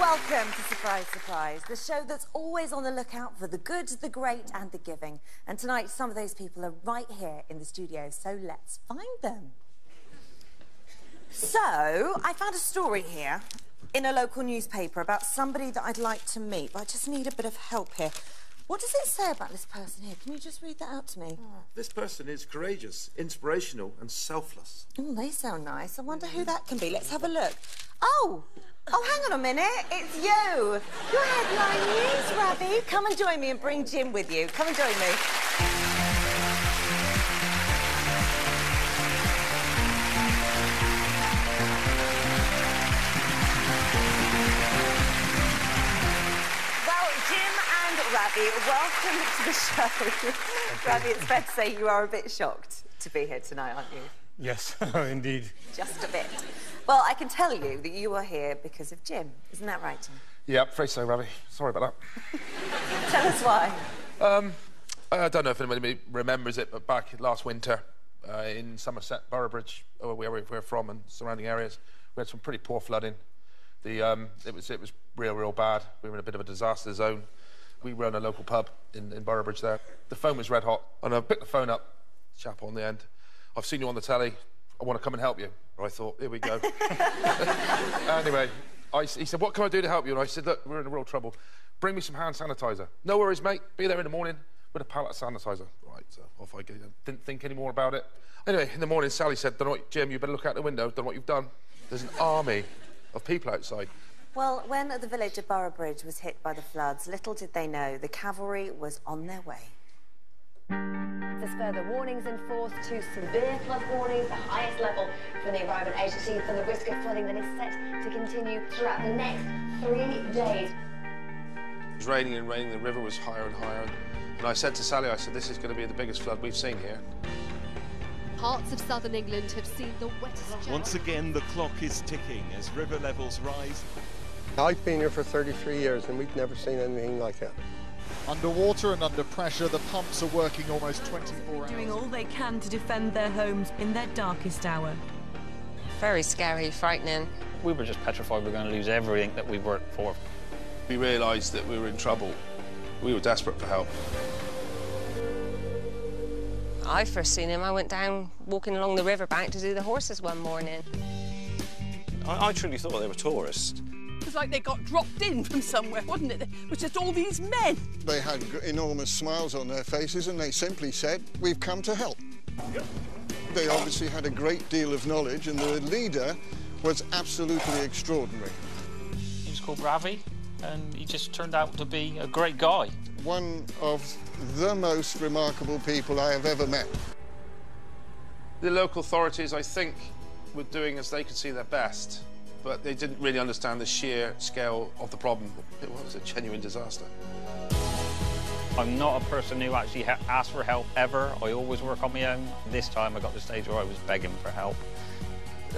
Welcome to Surprise Surprise, the show that's always on the lookout for the good, the great and the giving. And tonight, some of those people are right here in the studio, so let's find them. So, I found a story here in a local newspaper about somebody that I'd like to meet, but I just need a bit of help here. What does it say about this person here? Can you just read that out to me? Oh, this person is courageous, inspirational and selfless. Oh, they sound nice. I wonder who that can be. Let's have a look. Oh, hang on a minute. It's you. Your headline news, Ravi. Come and join me and bring Jim with you. Come and join me. Ravi, welcome to the show. Ravi, it's fair to say you are a bit shocked to be here tonight, aren't you? Yes, indeed. Just a bit. Well, I can tell you that you are here because of Jim. Isn't that right, Jim? Yeah, afraid so, Ravi. Sorry about that. Tell us why. I don't know if anybody remembers it, but back last winter in Somerset, Boroughbridge, where we're from and surrounding areas, we had some pretty poor flooding. It was real bad. We were in a bit of a disaster zone. We run a local pub in Boroughbridge there. The phone was red hot, and I picked the phone up, chap on the end. I've seen you on the telly. I want to come and help you. I thought, here we go. Anyway, he said, what can I do to help you? And I said, look, we're in real trouble. Bring me some hand sanitizer. No worries, mate. Be there in the morning with a pallet of sanitizer. Right, so off I go. Didn't think any more about it. Anyway, in the morning, Sally said, Jim, you better look out the window. Don't know what you've done. There's an army of people outside. Well, when the village of Boroughbridge was hit by the floods, little did they know the cavalry was on their way. There's further warnings in force, 2 severe flood warnings, the highest level from the Environment Agency for the risk of flooding that is set to continue throughout the next 3 days. It was raining and raining, the river was higher and higher. And I said to Sally, I said, this is going to be the biggest flood we've seen here. Parts of southern England have seen the wettest... Once again, the clock is ticking as river levels rise. I've been here for 33 years and we've never seen anything like it. Underwater and under pressure, the pumps are working almost 24 hours. Doing all they can to defend their homes in their darkest hour. Very scary, frightening. We were just petrified we were going to lose everything that we worked for. We realised that we were in trouble. We were desperate for help. I first seen him, I went down walking along the riverbank to do the horses one morning. I truly thought they were tourists. It was like they got dropped in from somewhere, wasn't it? It was just all these men. They had enormous smiles on their faces and they simply said, we've come to help. Yep. They obviously had a great deal of knowledge and the leader was absolutely extraordinary. He was called Ravi and he just turned out to be a great guy. One of the most remarkable people I have ever met. The local authorities, I think, were doing as they could see their best, but they didn't really understand the sheer scale of the problem. It was a genuine disaster. I'm not a person who actually asks for help ever. I always work on my own. This time I got to the stage where I was begging for help.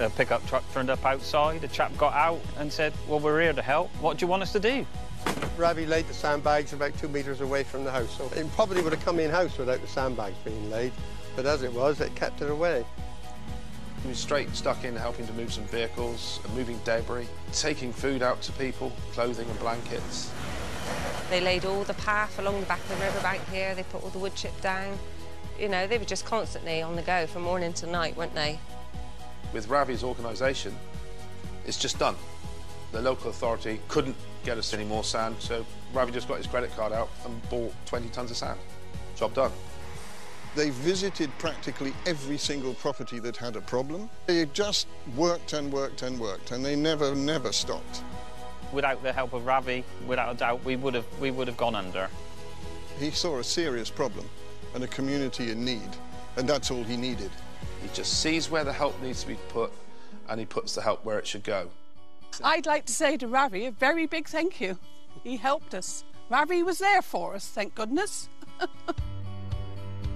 A pickup truck turned up outside. A chap got out and said, well, we're here to help. What do you want us to do? Ravi laid the sandbags about 2 metres away from the house, so it probably would have come in-house without the sandbags being laid, but as it was, it kept it away. He was straight stuck in helping to move some vehicles, moving debris, taking food out to people, clothing and blankets. They laid all the path along the back of the riverbank here, they put all the wood chip down. You know, they were just constantly on the go from morning to night, weren't they? With Ravi's organisation, it's just done. The local authority couldn't get us any more sand, so Ravi just got his credit card out and bought 20 tonnes of sand. Job done. They visited practically every single property that had a problem. They just worked and worked and worked, and they never stopped. Without the help of Ravi, without a doubt, we would have gone under. He saw a serious problem and a community in need, and that's all he needed. He just sees where the help needs to be put, and he puts the help where it should go. I'd like to say to Ravi a very big thank you. He helped us. Ravi was there for us, thank goodness.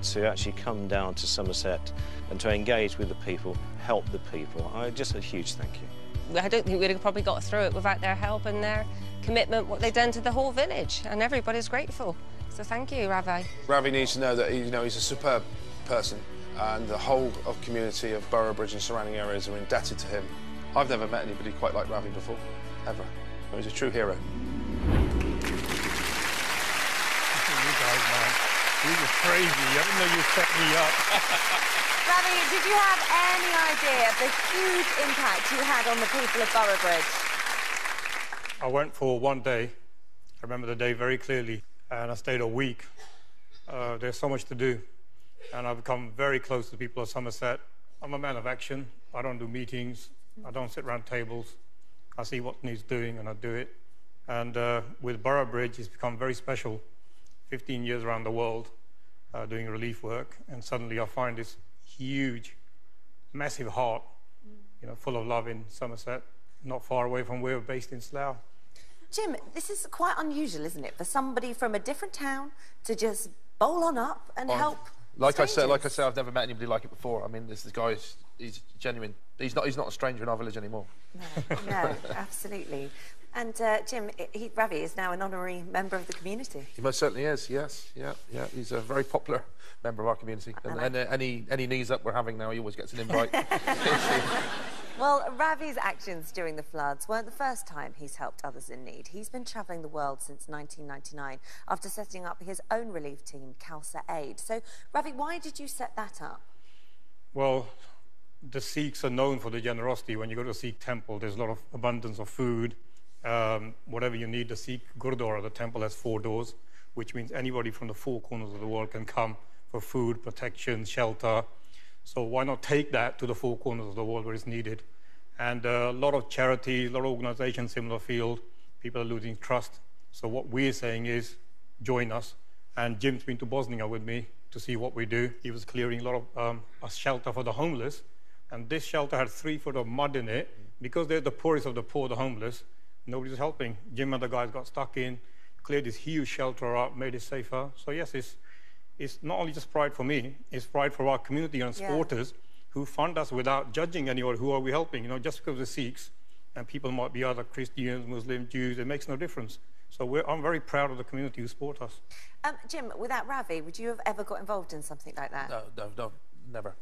To actually come down to Somerset and to engage with the people, help the people, just a huge thank you. I don't think we'd have probably got through it without their help and their commitment, what they've done to the whole village, and everybody's grateful. So thank you, Ravi. Ravi needs to know that he's a superb person, and the whole of community of Boroughbridge and surrounding areas are indebted to him. I've never met anybody quite like Ravi before, ever. He's a true hero. You guys, man, you were crazy. I didn't know you set me up. Ravi, did you have any idea of the huge impact you had on the people of Boroughbridge? I went for 1 day. I remember the day very clearly, and I stayed a week. There's so much to do, and I've become very close to the people of Somerset. I'm a man of action. I don't do meetings. I don't sit around tables. I see what needs doing, and I do it. And with Boroughbridge, it's become very special. 15 years around the world doing relief work, and suddenly I find this huge, massive heart, you know, full of love in Somerset, not far away from where we're based in Slough. Jim, this is quite unusual, isn't it, for somebody from a different town to just bowl on up and help Like I strangers? said, I've never met anybody like it before. I mean, this guy he's genuine. He's not a stranger in our village anymore. No, absolutely. And Jim, Ravi is now an honorary member of the community. He most certainly is. Yes, yeah. He's a very popular member of our community. And any knees up we're having now, he always gets an invite. Well, Ravi's actions during the floods weren't the first time he's helped others in need. He's been travelling the world since 1999 after setting up his own relief team, Khalsa Aid. So, Ravi, why did you set that up? Well, the Sikhs are known for their generosity. When you go to a Sikh temple, there's a lot of abundance of food. Whatever you need, the Sikh Gurdwara, the temple has 4 doors, which means anybody from the 4 corners of the world can come for food, protection, shelter. So why not take that to the 4 corners of the world where it's needed? And a lot of charities, a lot of organizations, similar field, people are losing trust. So what we're saying is, join us. And Jim's been to Bosnia with me to see what we do. He was clearing a lot of a shelter for the homeless. And this shelter had 3 foot of mud in it. Because they're the poorest of the poor, the homeless, nobody's helping. Jim and the guys got stuck in, cleared this huge shelter up, made it safer. So yes, it's not only just pride for me, it's pride for our community and supporters who fund us without judging anyone. Who are we helping? You know, just because we're Sikhs, and people might be other Christians, Muslims, Jews, it makes no difference. So I'm very proud of the community who support us. Jim, without Ravi, would you have ever got involved in something like that? No, never.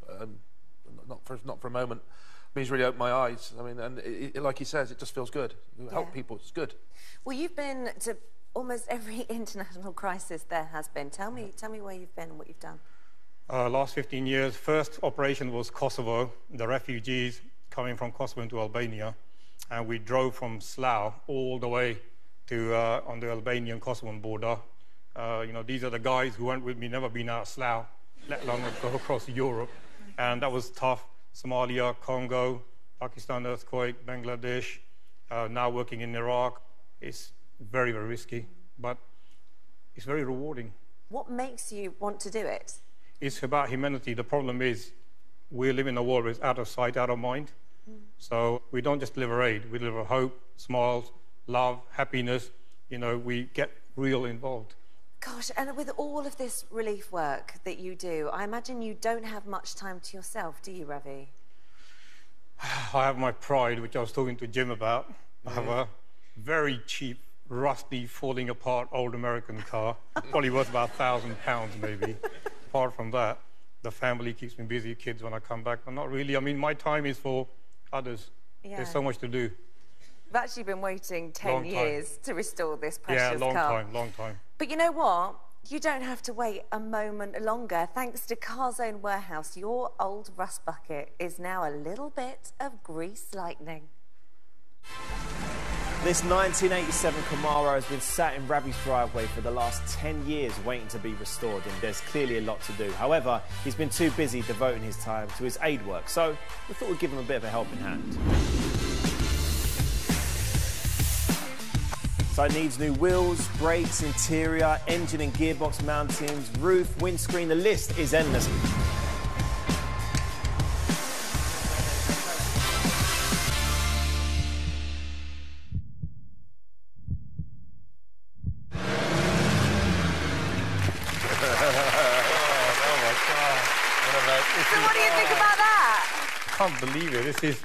Not for a moment. I mean, he's really opened my eyes. I mean, and like he says, it just feels good. You help people, it's good. Well, you've been to almost every international crisis there has been. Tell me where you've been and what you've done. Last 15 years, first operation was Kosovo, the refugees coming from Kosovo into Albania. And we drove from Slough all the way to on the Albanian-Kosovan border. You know, these are the guys who went with me, never been out of Slough, let alone go across Europe. And that was tough. Somalia, Congo, Pakistan earthquake, Bangladesh, now working in Iraq. It's very, very risky, but it's very rewarding. What makes you want to do it? It's about humanity. The problem is we live in a world where it's out of sight, out of mind. So we don't just deliver aid, we deliver hope, smiles, love, happiness. You know, we get real involved. Gosh, and with all of this relief work that you do, I imagine you don't have much time to yourself, do you, Ravi? I have my pride, which I was talking to Jim about. I have a very cheap, rusty, falling apart old American car, probably worth about £1,000 maybe. Apart from that, the family keeps me busy, kids when I come back. But not really. I mean, my time is for others. There's so much to do. You've actually been waiting 10 years to restore this precious car. car. Long time. But you know what? You don't have to wait a moment longer. Thanks to Car's Own Warehouse, your old rust bucket is now a little bit of grease lightning. This 1987 Camaro has been sat in Ravi's driveway for the last 10 years waiting to be restored, and there's clearly a lot to do. However, he's been too busy devoting his time to his aid work, so we thought we'd give him a bit of a helping hand. So it needs new wheels, brakes, interior, engine and gearbox mountings, roof, windscreen, the list is endless. I can't believe it. This is...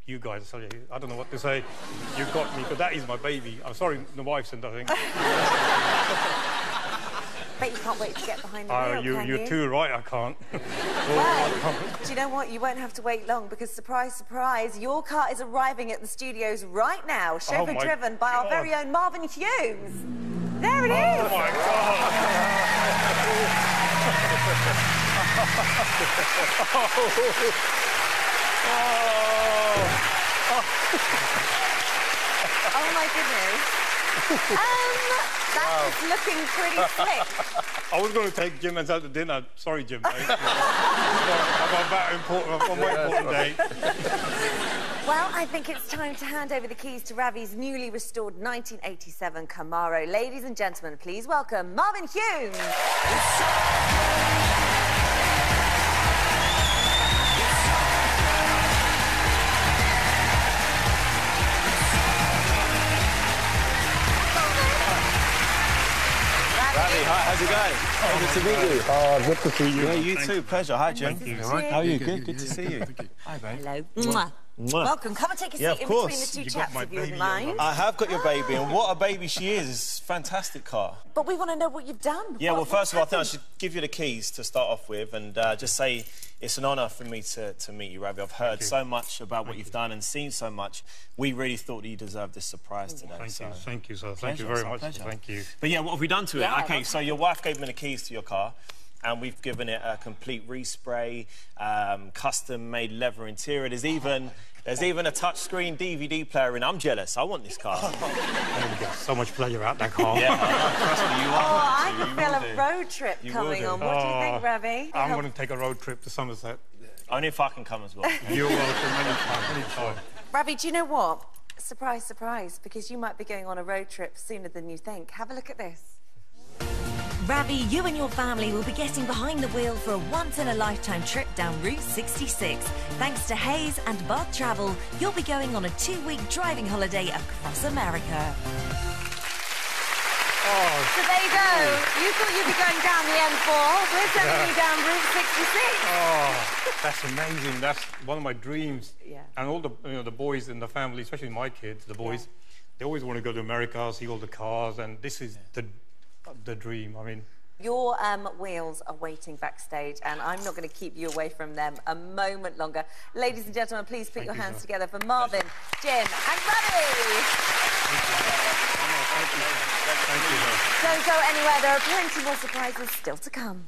you guys, sorry, I don't know what to say. You got me, but that is my baby. I'm sorry, the wife said nothing. Bet you can't wait to get behind the wheel, can you? You're too right, I can't. Well, do you know what? You won't have to wait long because, surprise, surprise, your car is arriving at the studios right now, chauffeur-driven by our very own Marvin Hughes. There it is! Oh, my God! Oh, my goodness. That's looking pretty slick. I was going to take Jim out to dinner. Sorry, Jim, mate. I've got a more important day. Well, I think it's time to hand over the keys to Ravi's newly restored 1987 Camaro. Ladies and gentlemen, please welcome Marvin Hughes. Ravi, hi, how's it going? Good to meet you. Good to see you. Yeah, you too. Pleasure. Hi, Jim. How are you? Good to see you. Hi, babe. Hello. Mwah. Welcome. Come and take a seat in between the two chaps, if you wouldn't mind. I have got your baby, and what a baby she is. It's a fantastic car. But we want to know what you've done. Yeah, well, first of all, I think I should give you the keys to start off with and just say it's an honour for me to meet you, Ravi. I've heard so much about what you've done and seen so much. We really thought that you deserved this surprise today. Thank you, sir. Thank you very much. Thank you. But yeah, what have we done to it? Okay, so your wife gave me the keys to your car, and we've given it a complete respray, custom-made leather interior. There's even a touchscreen DVD player in. I'm jealous. I want this car. I'm going to get so much pleasure out that car. Yeah, trust me, you are. Oh, I can feel a road trip coming on. What do you think, Ravi? I'm going to take a road trip to Somerset. Only if I can come as well. You're welcome anytime. Ravi, do you know what? Surprise, surprise, because you might be going on a road trip sooner than you think. Have a look at this. Ravi, you and your family will be getting behind the wheel for a once-in-a-lifetime trip down Route 66. Thanks to Hayes and Bath Travel, you'll be going on a 2-week driving holiday across America. So there you go. You thought you'd be going down the M4. We're sending you down Route 66. Oh, that's amazing. That's one of my dreams. Yeah. And all the the boys in the family, especially my kids, the boys, they always want to go to America, see all the cars, and this is the dream. I mean, your wheels are waiting backstage, and I'm not going to keep you away from them a moment longer. Ladies and gentlemen, please put your hands together for Marvin, Jim, and Ravi. Thank you. Don't go anywhere. There are plenty more surprises still to come.